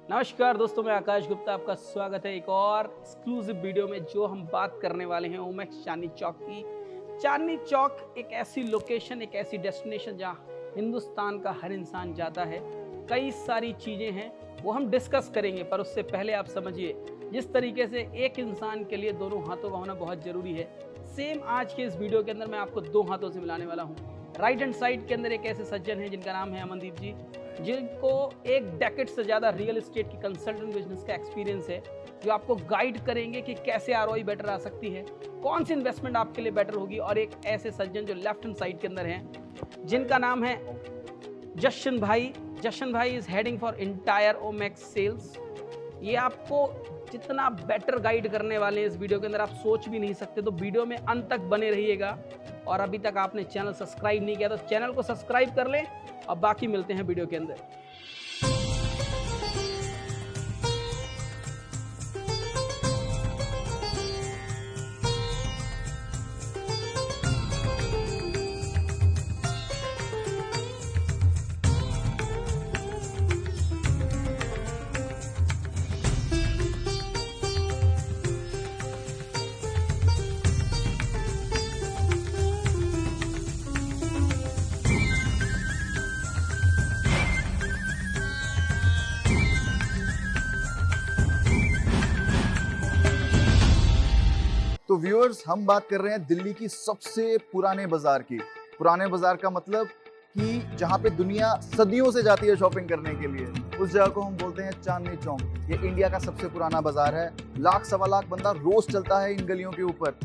नमस्कार दोस्तों, मैं आकाश गुप्ता, आपका स्वागत है एक और एक्सक्लूसिव वीडियो में। जो हम बात करने वाले हैं ओमेक्स चांदनी चौक की। चांदनी चौक एक ऐसी लोकेशन, एक ऐसी डेस्टिनेशन जहां हिंदुस्तान का हर इंसान जाता है। कई सारी चीज़ें हैं वो हम डिस्कस करेंगे, पर उससे पहले आप समझिए जिस तरीके से एक इंसान के लिए दोनों हाथों का होना बहुत ज़रूरी है, सेम आज के इस वीडियो के अंदर मैं आपको दो हाथों से मिलाने वाला हूँ। राइट हैंड साइड के अंदर एक ऐसे सज्जन हैं जिनका नाम है अमनदीप जी, जिनको एक डेकेड से ज़्यादा रियल एस्टेट की कंसल्टेंट बिजनेस का एक्सपीरियंस है, जो आपको गाइड करेंगे कि कैसे आरओआई बेटर आ सकती है, कौन सी इन्वेस्टमेंट आपके लिए बेटर होगी। और एक ऐसे सज्जन जो लेफ्ट हैंड साइड के अंदर हैं जिनका नाम है जशन भाई। जशन भाई is heading for entire Omaxe sales. ये आपको जितना बेटर गाइड करने वाले हैं इस वीडियो के अंदर आप सोच भी नहीं सकते, तो वीडियो में अंत तक बने रहिएगा। और अभी तक आपने चैनल सब्सक्राइब नहीं किया तो चैनल को सब्सक्राइब कर लें, और बाकी मिलते हैं वीडियो के अंदर। तो व्यूअर्स, हम बात कर रहे हैं दिल्ली की सबसे पुराने बाजार की। पुराने बाजार का मतलब कि जहाँ पे दुनिया सदियों से जाती है शॉपिंग करने के लिए, उस जगह को हम बोलते हैं चांदनी चौक। ये इंडिया का सबसे पुराना बाजार है। लाख सवा लाख बंदा रोज चलता है इन गलियों के ऊपर।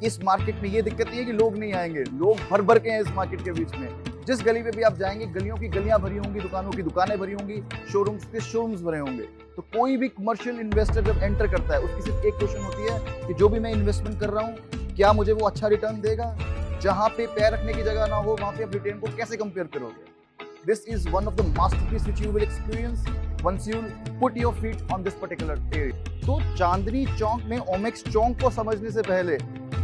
इस मार्केट में ये दिक्कत नहीं है कि लोग नहीं आएंगे, लोग भर भर के हैं इस मार्केट के बीच में। जिस गली पे भी आप जाएंगे, गलियों की गलियां भरी होंगी, दुकानों की दुकानें भरी होंगी, शोरूम्स के शोरूम्स भरे होंगे। तो कोई भी कमर्शियल इन्वेस्टर जब एंटर करता है, उसकी सिर्फ एक क्वेश्चन होती है कि जो भी मैं इन्वेस्टमेंट कर रहा हूँ, क्या मुझे वो अच्छा रिटर्न देगा। जहाँ पे पैर रखने की जगह ना हो, वहाँ पे आप रिटर्न को कैसे कंपेयर करोगे। This is one of the masterpiece which you will experience once you put your feet on this particular area. तो चांदनी चौक में ओमेक्स चौक को समझने से पहले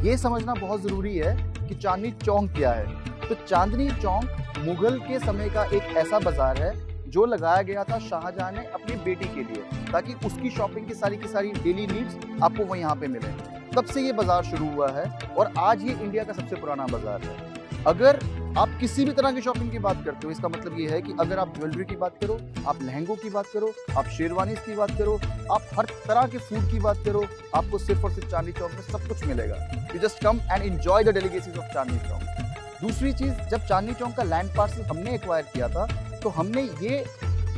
ये समझना बहुत जरूरी है कि चांदनी चौक क्या है। तो चांदनी चौक मुगल के समय का एक ऐसा बाजार है जो लगाया गया था शाहजहां ने अपनी बेटी के लिए, ताकि उसकी शॉपिंग की सारी डेली नीड्स आपको वो यहाँ पे मिले। तब से ये बाजार शुरू हुआ है और आज ये इंडिया का सबसे पुराना बाजार है। अगर आप किसी भी तरह की शॉपिंग की बात करते हो, इसका मतलब ये है कि अगर आप ज्वेलरी की बात करो, आप लहंगों की बात करो, आप शेरवानीज की बात करो, आप हर तरह के फूड की बात करो, आपको सिर्फ और सिर्फ चांदनी चौक में सब कुछ मिलेगा। You just come and enjoy the delicacies of Chandni Chowk. दूसरी चीज, जब चांदनी चौक का लैंड पार्सल हमने एक्वायर किया था, तो हमने ये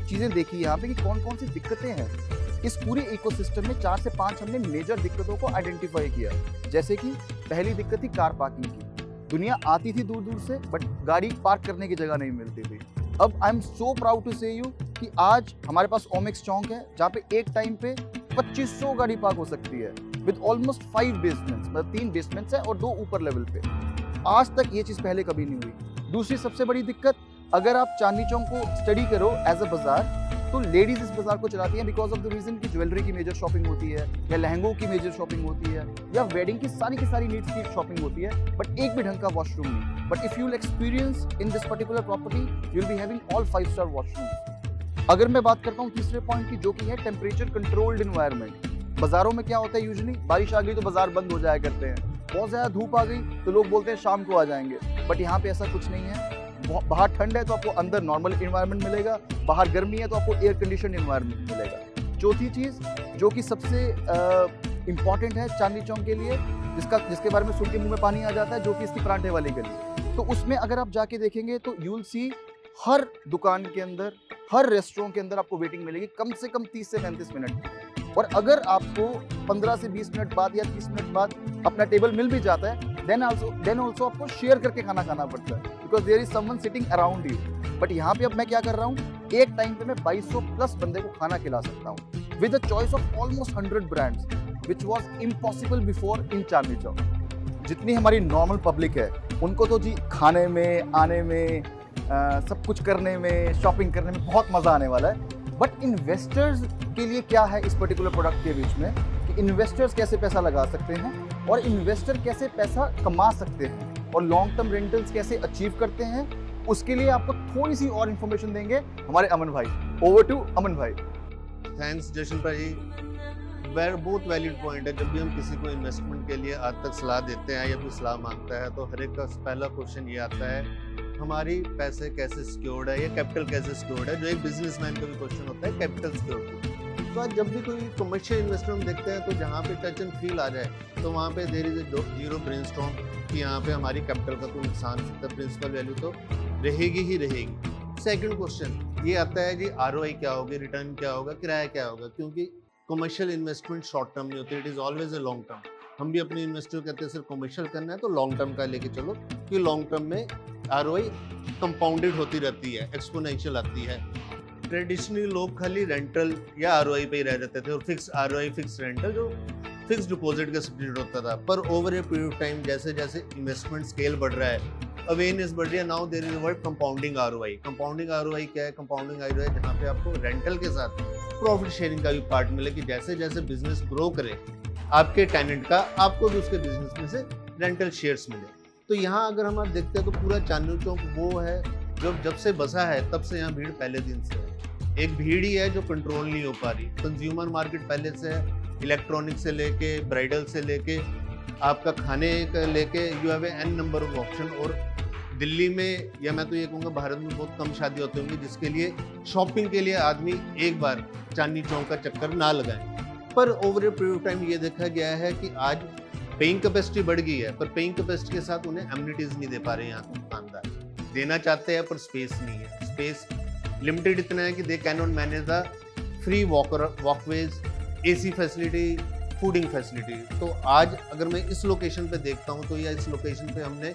चीजें देखी यहाँ पे कि कौन कौन सी दिक्कतें हैं। इस पूरे इकोसिस्टम में 4 से 5 हमने मेजर दिक्कतों को आइडेंटिफाई किया। जैसे कि पहली दिक्कत थी कार पार्किंग की। दुनिया आती थी दूर दूर से, बट गाड़ी पार्क करने की जगह नहीं मिलती थी। अब I am so proud to say you कि आज हमारे पास ओमेक्स चौक है, जहाँ पे एक टाइम पे 2500 गाड़ी पार्क हो सकती है, विद ऑलमोस्ट 5 बेसमेंट्स, मतलब 3 बेसमेंट्स है और 2 ऊपर लेवल पे। आज तक ये चीज पहले कभी नहीं हुई। दूसरी सबसे बड़ी दिक्कत, अगर आप चांदनी चौक को स्टडी करो एज अ बाजार, तो लेडीज इस बाजार को चलाती हैं बिकॉज ऑफ द रीजन कि ज्वेलरी की मेजर शॉपिंग होती है, या लहंगों की मेजर शॉपिंग होती है, या वेडिंग की सारी नीड्स की शॉपिंग होती है, बट एक भी ढंग का वॉशरूम नहीं। But if you will experience in this particular property, you will be having all 5 star washrooms. अगर मैं बात करता हूँ तीसरे पॉइंट की, जो कि है टेम्परेचर कंट्रोल्ड एनवायरनमेंट। बाजारों में क्या होता है, यूजुअली बारिश आ गई तो बाजार बंद हो जाया करते हैं, बहुत ज्यादा धूप आ गई तो लोग बोलते हैं शाम को आ जाएंगे, बट यहाँ पे ऐसा कुछ नहीं है। बाहर ठंड है तो आपको अंदर नॉर्मल एनवायरनमेंट मिलेगा, बाहर गर्मी है तो आपको एयर कंडीशन एनवायरनमेंट मिलेगा। चौथी चीज जो कि सबसे इंपॉर्टेंट है चांदनी चौक के लिए, जिसके बारे में सुन के मुंह में पानी आ जाता है, जो कि इसकी परांठे वाली गली। तो उसमें अगर आप जाके देखेंगे तो यू विल सी हर दुकान के अंदर, हर रेस्टोरेंट के अंदर आपको वेटिंग मिलेगी कम से कम 30 से 35 मिनट की। और अगर आपको 15 से 20 मिनट बाद या 30 मिनट बाद अपना टेबल मिल भी जाता है, देन ऑल्सो आपको शेयर करके खाना खाना पड़ता है, because there is someone sitting around you. But यहाँ पे अब मैं क्या कर रहा हूँ, एक टाइम पे मैं 2200 प्लस बंदे को खाना खिला सकता हूँ with a choice of almost 100 brands, which was impossible before in Chandni Chowk. जितनी हमारी नॉर्मल पब्लिक है, उनको तो जी खाने में, आने में, सब कुछ करने में, शॉपिंग करने में बहुत मजा आने वाला है। बट इन्वेस्टर्स के लिए क्या है इस पर्टिकुलर प्रोडक्ट के बीच में, कि इन्वेस्टर्स कैसे पैसा लगा सकते हैं और इन्वेस्टर कैसे पैसा कमा सकते हैं और लॉन्ग टर्म रेंटल्स कैसे अचीव करते हैं, उसके लिए आपको थोड़ी सी और इन्फॉर्मेशन देंगे हमारे अमन भाई। ओवर टू अमन भाई। थैंक्स जशन भाई, बहुत वैलिड पॉइंट है। जब भी हम किसी को इन्वेस्टमेंट के लिए आज तक सलाह देते हैं या कोई सलाह मांगता है तो हर एक का पहला क्वेश्चन ये आता है, हमारी पैसे कैसे सिक्योर्ड है या कैपिटल कैसे सिक्योर्ड है, जो एक बिजनेसमैन का भी क्वेश्चन होता है, कैपिटल सिक्योरिटी। तो आज जब भी कोई कमर्शियल इन्वेस्टर हम देखते हैं तो जहाँ पे टच एंड फील आ जाए तो वहाँ पे there is a zero brainstorm कि यहाँ पे हमारी कैपिटल का कोई नुकसान हो सकता है, प्रिंसिपल वैल्यू तो रहेगी ही रहेगी। सेकंड क्वेश्चन ये आता है जी आरओआई क्या होगी, रिटर्न क्या होगा, किराया क्या होगा, क्योंकि कमर्शियल इन्वेस्टमेंट शॉर्ट टर्म नहीं होती, it is always a long term. हम भी अपने इन्वेस्टर कहते हैं सिर्फ कमर्शियल करना है तो लॉन्ग टर्म का लेके चलो, कि लॉन्ग टर्म में आरओआई कंपाउंडेड होती रहती है, एक्सपोनेंशियल आती है। ट्रेडिशनली लोग खाली रेंटल या आरओआई पे ही रह जाते थे और फिक्स आरओआई फिक्स रेंटल जो फिक्स डिपॉजिट का सब्सिट्यूट होता था। पर over a period of time जैसे जैसे इन्वेस्टमेंट स्केल बढ़ रहा है, अवेयरनेस बढ़ रही है, now there is a word compounding ROI. Compounding ROI क्या है? कंपाउंडिंग आरओआई जहाँ पे आपको रेंटल के साथ प्रॉफिट शेयरिंग का भी पार्ट मिले, कि जैसे जैसे बिजनेस ग्रो करे आपके टेनेंट का आपको भी उसके बिजनेस में से रेंटल शेयर्स मिले। तो यहाँ अगर हम आप देखते हैं तो पूरा चांदनी चौक वो है जब से बसा है तब से यहाँ भीड़ पहले दिन से है। एक भीड़ ही है जो कंट्रोल नहीं हो पा रही। कंज्यूमर मार्केट पहले से है, इलेक्ट्रॉनिक से लेके ब्राइडल से लेके आपका खाने का लेके you have an number of option. और दिल्ली में या मैं तो ये कहूँगा भारत में बहुत कम शादी होती होंगी जिसके लिए शॉपिंग के लिए आदमी एक बार चांदनी चौक का चक्कर ना लगाए। पर over a period of time ये देखा गया है कि आज पेइंग कैपेसिटी बढ़ गई है, पर पेइंग कैपेसिटी के साथ उन्हें एमिनिटीज नहीं दे पा रहे यहाँ के दुकानदार। देना चाहते हैं पर स्पेस नहीं है, स्पेस लिमिटेड इतना है कि they can not manage the free walkways, AC facility, fooding facility. तो आज अगर मैं इस लोकेशन पे देखता हूँ तो या इस लोकेशन पे हमने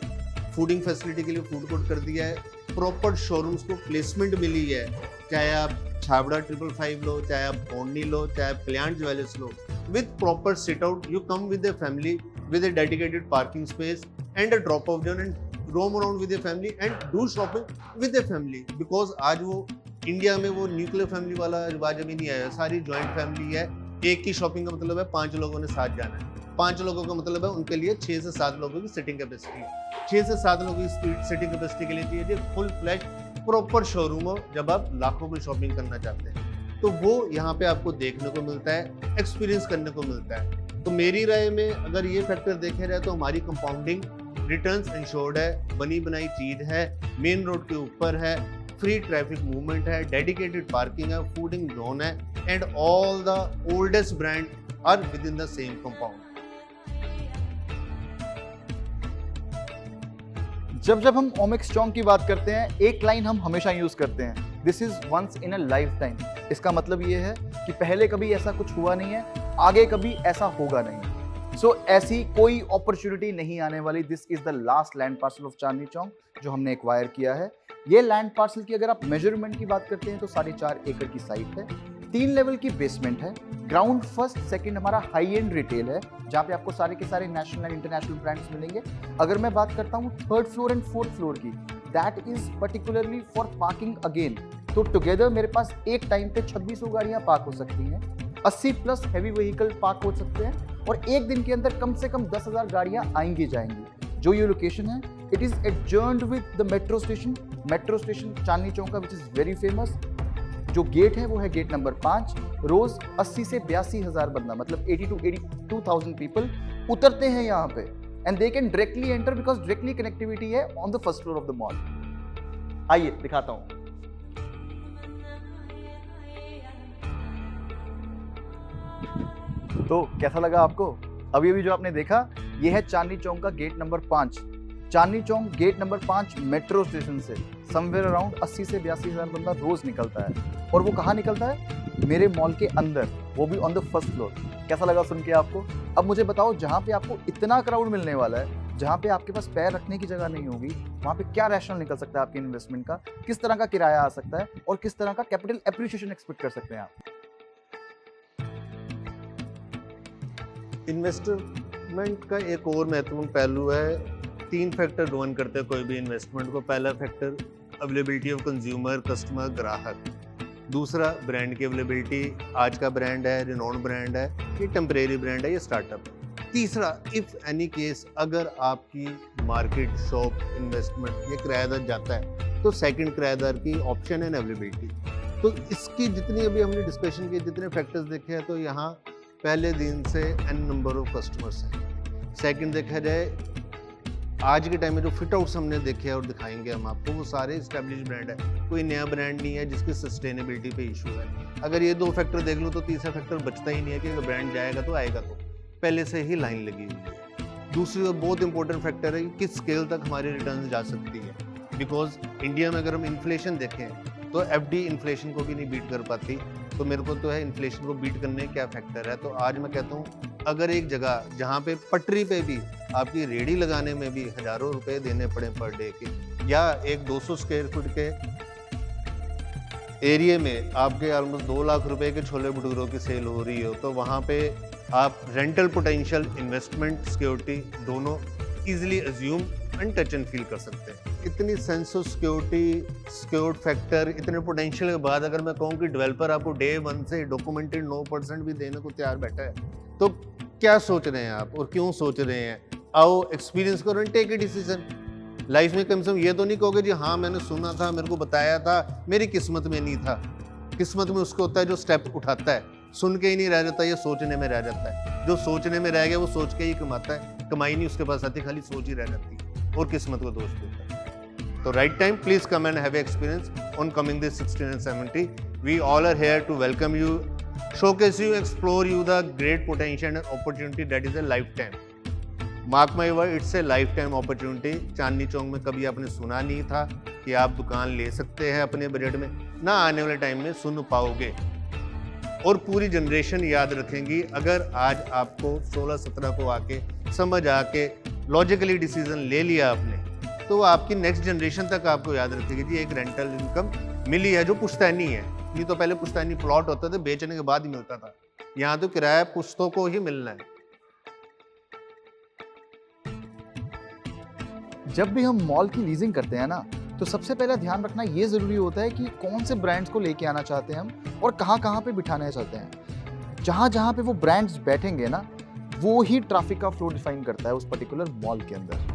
फूडिंग फैसिलिटी के लिए फूड कोर्ट कर दिया है, प्रॉपर शोरूम्स को प्लेसमेंट मिली है, चाहे आप छाबड़ा 555 लो, चाहे आप ओनली लो, चाहे आप कल्याण ज्वेलर्स लो, with proper sit out, you come with a family with a dedicated parking space and a drop off zone and roam around with a family and do shopping with a family, because आज वो India में वो nuclear family वाला रिवाज अभी नहीं आया, सारी जॉइंट फैमिली है। एक की शॉपिंग का मतलब है 5 लोगों ने साथ जाना है, 5 लोगों का मतलब है उनके लिए 6 से 7 लोगों की सिटिंग कैपेसिटी, 6 से 7 लोगों की सिटिंग कैपेसिटी के लिए चाहिए फुल फ्लैश प्रॉपर शोरूम हो जब आप लाखों में शॉपिंग करना चाहते हैं। तो वो यहाँ पे आपको देखने को मिलता है, एक्सपीरियंस करने को मिलता है। तो मेरी राय में अगर ये फैक्टर देखे जाए तो हमारी कंपाउंडिंग रिटर्न्स इंश्योर्ड है, बनी बनाई चीज है, मेन रोड के ऊपर है, फ्री ट्रैफिक मूवमेंट है, डेडिकेटेड पार्किंग है, फूडिंग जोन है, and all the oldest brand are within the same compound. जब हम ओमेक्स चौक की बात करते हैं, एक लाइन हम हमेशा यूज करते हैं, this is once in a lifetime. इसका मतलब ये है कि पहले कभी ऐसा कुछ हुआ नहीं है, आगे कभी ऐसा होगा नहीं। सो ऐसी कोई अपॉर्चुनिटी नहीं आने वाली। This is the last land parcel of Chandni Chowk जो हमने एक्वायर किया है। ये लैंड पार्सल की अगर आप मेजरमेंट की बात करते हैं तो 4.5 एकड़ की साइट है, 3 लेवल की बेसमेंट है, ग्राउंड फर्स्ट सेकंड हमारा हाई एंड रिटेल है जहाँ पे आपको सारे के सारे नेशनल एंड इंटरनेशनल ब्रांड्स मिलेंगे। अगर मैं बात करता हूँ 3rd floor and 4th floor की, that is particularly for parking again. तो टुगेदर मेरे पास एक टाइम पे 2600 गाड़ियां पार्क हो सकती हैं, 80 प्लस हैवी व्हीकल पार्क हो सकते हैं और एक दिन के अंदर कम से कम 10,000 गाड़ियां आएंगी जाएंगी। जो ये लोकेशन है, it is adjourned with the metro station Chandni Chowk का, विच इज वेरी फेमस। जो गेट है वो है गेट नंबर 5। रोज 80 से 82,000 बंदा, मतलब 80 to 82,000 पीपल उतरते हैं यहाँ पे, and they can directly enter because directly connectivity है on the first floor of the mall. आइए दिखाता हूँ। तो कैसा लगा आपको? अभी अभी जो आपने देखा ये है चांदनी चौक का gate number 5। Chandni Chowk gate number 5 metro station से समवेयर अराउंड 80 से 82,000 बंदा रोज निकलता है। और वो कहाँ निकलता है? मेरे मॉल के अंदर, वो भी ऑन द फर्स्ट फ्लोर। कैसा लगा सुन के आपको? अब मुझे बताओ, जहाँ पे आपको इतना क्राउड मिलने वाला है, जहाँ पे आपके पास पैर रखने की जगह नहीं होगी, वहाँ पे क्या रैशनल निकल सकता है आपके इन्वेस्टमेंट का? किस तरह का किराया आ सकता है और किस तरह का कैपिटल एप्रिसिएशन एक्सपेक्ट कर सकते हैं आप? इन्वेस्टमेंट का एक और महत्वपूर्ण पहलू है, 3 फैक्टर गवर्न करते हैं कोई भी इन्वेस्टमेंट को। पहला factor availability of consumer, customer, ग्राहक। दूसरा ब्रांड की अवेलेबिलिटी, आज का ब्रांड है, रिनोन्ड ब्रांड है, ये टेम्परेरी ब्रांड है, ये स्टार्टअप है। तीसरा, इफ एनी केस अगर आपकी मार्केट, शॉप, इन्वेस्टमेंट ये किराएदार जाता है तो सेकंड किराएदार की ऑप्शन एंड अवेलेबिलिटी। तो इसकी जितनी अभी हमने डिस्कशन की, जितने फैक्टर्स देखे हैं, तो यहाँ पहले दिन से n नंबर ऑफ कस्टमर्स हैं। सेकंड देखा जाए, आज के टाइम में जो फिट आउट्स हमने देखे हैं और दिखाएंगे हम आपको, वो सारे इस्टेब्लिश ब्रांड है, कोई नया ब्रांड नहीं है जिसकी सस्टेनेबिलिटी पे इशू है। अगर ये दो फैक्टर देख लो तो तीसरा फैक्टर बचता ही नहीं है कि अगर ब्रांड जाएगा तो आएगा, तो पहले से ही लाइन लगी हुई है। दूसरी और बहुत इंपॉर्टेंट फैक्टर है कि किस स्केल तक हमारी रिटर्न जा सकती है, बिकॉज इंडिया में अगर हम इन्फ्लेशन देखें तो एफडी इन्फ्लेशन को भी नहीं बीट कर पाती। तो मेरे को तो है इन्फ्लेशन को बीट करने क्या फैक्टर है। तो आज मैं कहता हूँ, अगर एक जगह जहाँ पे पटरी पे भी आपकी रेडी लगाने में भी हजारों रुपए देने पड़े पर डे के, या एक 200 स्क्वायर फुट के एरिया में आपके ऑलमोस्ट 2 लाख रुपए के छोले भटूरों की सेल हो रही हो, तो वहाँ पे आप रेंटल पोटेंशियल, इन्वेस्टमेंट, सिक्योरिटी दोनों easily assume and touch and feel कर सकते हैं। इतनी sense of security, secured factor, इतने पोटेंशियल के बाद अगर मैं कहूँ कि डेवलपर आपको डे 1 से डॉक्यूमेंटेड 9% भी देने को तैयार बैठा है, तो क्या सोच रहे हैं आप और क्यों सोच रहे हैं? आओ एक्सपीरियंस करो and take a decision. Life में कम से कम ये तो नहीं कहोगे जी हाँ मैंने सुना था, मेरे को बताया था, मेरी किस्मत में नहीं था। किस्मत में उसको होता है जो स्टेप उठाता है, सुन के ही नहीं रह जाता, ये सोचने में रह जाता है। जो सोचने में रह गया वो सोच के ही कमाता है, कमाई नहीं उसके पास आती, खाली सोच ही रह जाती है और किस्मत को दोष देता है। तो right time, please come and have experience on coming this 16 and 70. We all are here to welcome you, showcase you, explore you the great potential and opportunity that is a lifetime. Mark my word, it's a lifetime opportunity. Chandni Chowk में कभी आपने सुना नहीं था कि आप दुकान ले सकते हैं अपने बजट में, ना आने वाले टाइम में सुन पाओगे। और पूरी जनरेशन याद रखेंगी। अगर आज आपको 16-17 को आके समझ आके लॉजिकली डिसीजन ले लिया आपने, तो आपकी नेक्स्ट जनरेशन तक आपको याद रखेगी जी एक रेंटल इनकम मिली है जो पुश्तैनी है। नहीं तो पहले पुश्तैनी प्लॉट होता था, बेचने के बाद ही मिलता था। यहाँ तो किराया पुश्तों को ही मिलना है। जब भी हम मॉल की लीजिंग करते हैं ना, तो सबसे पहले ध्यान रखना ये जरूरी होता है कि कौन से ब्रांड्स को लेके आना चाहते हैं हम और कहाँ पे बिठाना चाहते हैं। जहाँ पे वो ब्रांड्स बैठेंगे ना, वो ही ट्रैफिक का फ्लो डिफाइन करता है उस पर्टिकुलर मॉल के अंदर।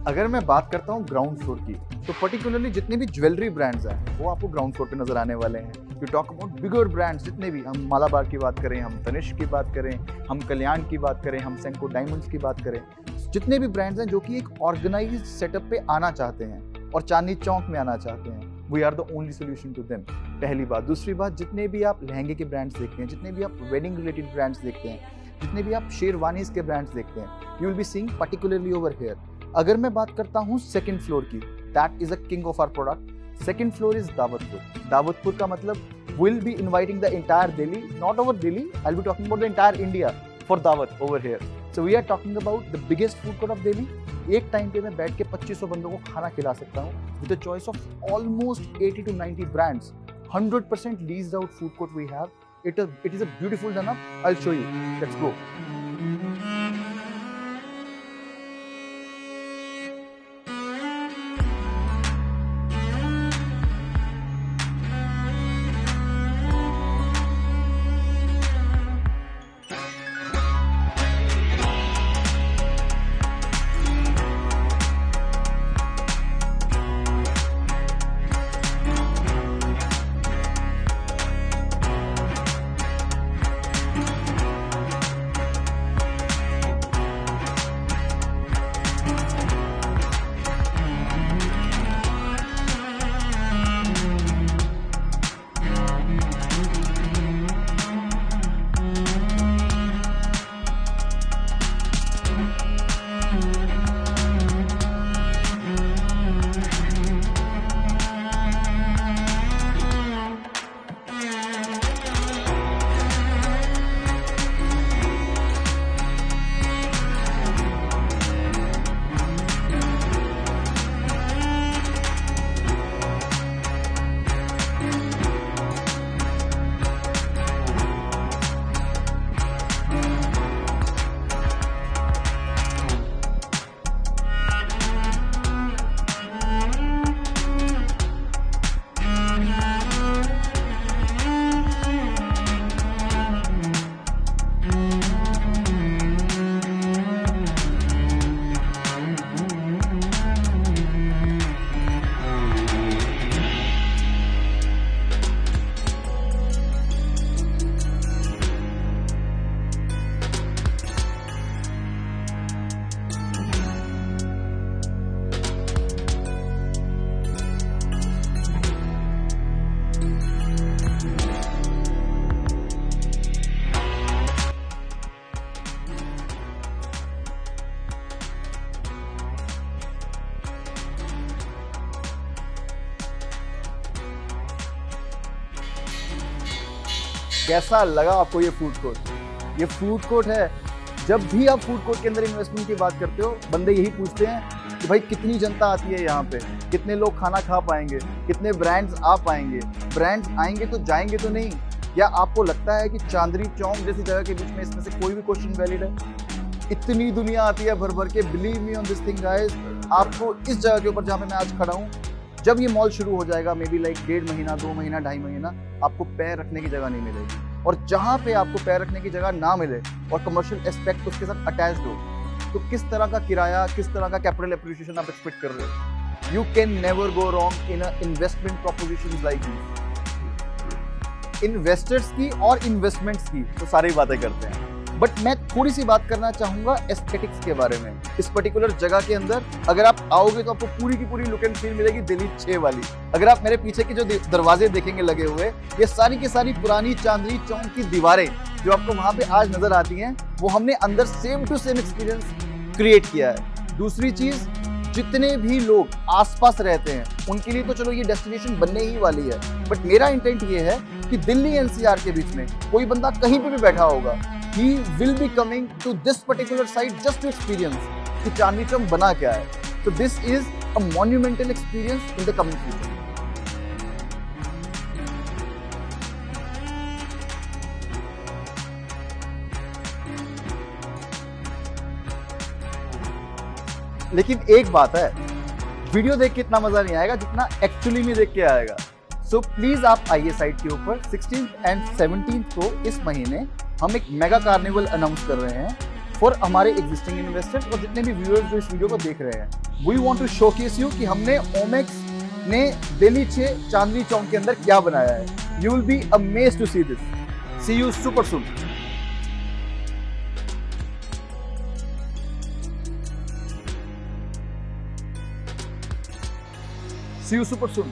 अगर मैं बात करता हूँ ग्राउंड फ्लोर की, तो पर्टिकुलरली जितने भी ज्वेलरी ब्रांड्स हैं वो आपको ग्राउंड फ्लोर पे नजर आने वाले हैं। You talk about bigger brands, जितने भी, हम मालाबार की बात करें, हम तनिष्क की बात करें, हम कल्याण की बात करें, हम सेंको डायमंड्स की बात करें, जितने भी ब्रांड्स हैं जो कि एक ऑर्गेनाइज्ड सेटअप पे आना चाहते हैं और चांदनी चौक में आना चाहते हैं, we are the only solution to them. पहली बात। दूसरी बात, जितने भी आप लहंगे के ब्रांड्स देखते हैं, जितने भी आप वेडिंग रिलेटेड ब्रांड्स देखते हैं, जितने भी आप शेरवानीज के ब्रांड्स देखते हैं, you will be seeing particularly over here. अगर मैं बात करता हूँ सेकंड फ्लोर की, that is a king of our product. Second floor is Dawatpur. Dawatpur का मतलब will be inviting the entire Delhi, not over Delhi, I will be talking about the entire India for dawat over here. So we are talking about the biggest food court of Delhi. एक time पे मैं बैठ के 2500 बंदों को खाना खिला सकता हूँ with the choice of almost 80 to 90 brands. 100% leased out food court we have. It is a beautiful done up. I'll show you. Let's go. कैसा लगा आपको ये फूड कोर्ट? ये फूड कोर्ट है। जब भी आप फूड कोर्ट के अंदर इन्वेस्टमेंट की बात करते हो, बंदे यही पूछते हैं कि भाई कितनी जनता आती है यहाँ पे, कितने लोग खाना खा पाएंगे, कितने ब्रांड्स आ पाएंगे, ब्रांड्स आएंगे तो जाएंगे तो नहीं। क्या आपको लगता है कि चांदनी चौक जैसी जगह के बीच में इसमें से कोई भी क्वेश्चन वैलिड है? इतनी दुनिया आती है भर भर के। Believe me on this thing guys, आपको इस जगह के ऊपर जहाँ पे मैं आज खड़ा हूँ, जब ये मॉल शुरू हो जाएगा, मे बी लाइक 1.5 महीना, 2 महीना, 2.5 महीना, आपको पैर रखने की जगह नहीं मिलेगी। और जहाँ पे आपको पैर रखने की जगह ना मिले और कमर्शियल एस्पेक्ट उसके साथ अटैच्ड हो, तो किस तरह का किराया, किस तरह का कैपिटल एप्रिसिएशन आप एक्सपेक्ट कर रहे हो? You can never go wrong in a investment propositions like this. Investors की और इन्वेस्टमेंट्स की तो सारी बातें करते हैं, बट मैं थोड़ी सी बात करना चाहूंगा एस्थेटिक्स के बारे में। इस पर्टिकुलर जगह के अंदर अगर आप आओगे तो आपको पूरी की पूरी लुक एंड फील मिलेगी दिल्ली 6 वाली। अगर आप मेरे पीछे के जो दरवाजे देखेंगे लगे हुए, ये सारी की सारी पुरानी चांदनी चौक की दीवारें जो आपको वहां पे आज नजर आती हैं, वो हमने अंदर same to same experience create किया है। दूसरी चीज, जितने भी लोग आसपास रहते हैं उनके लिए तो चलो ये डेस्टिनेशन बनने ही वाली है, बट मेरा इंटेंट ये है कि दिल्ली एनसीआर के बीच में कोई बंदा कहीं पे भी बैठा होगा, he will be coming to this particular site just to experience कि चांदनी चौक बना क्या है। So this is a monumental experience in the coming future. लेकिन एक बात है, वीडियो देख के इतना मजा नहीं आएगा जितना एक्चुअली में देख के आएगा। सो प्लीज आप आइए साइट के ऊपर। 16th एंड 17th को इस महीने हम एक मेगा कार्निवल अनाउंस कर रहे हैं फॉर हमारे एग्जिस्टिंग इन्वेस्टर्स और जितने भी व्यूअर्स जो इस वीडियो को देख रहे हैं। We want to showcase you कि हमने ओमेक्स ने दिल्ली 6 चांदनी चौक के अंदर क्या बनाया है। You will be amazed to see this. See you super soon. See you super soon.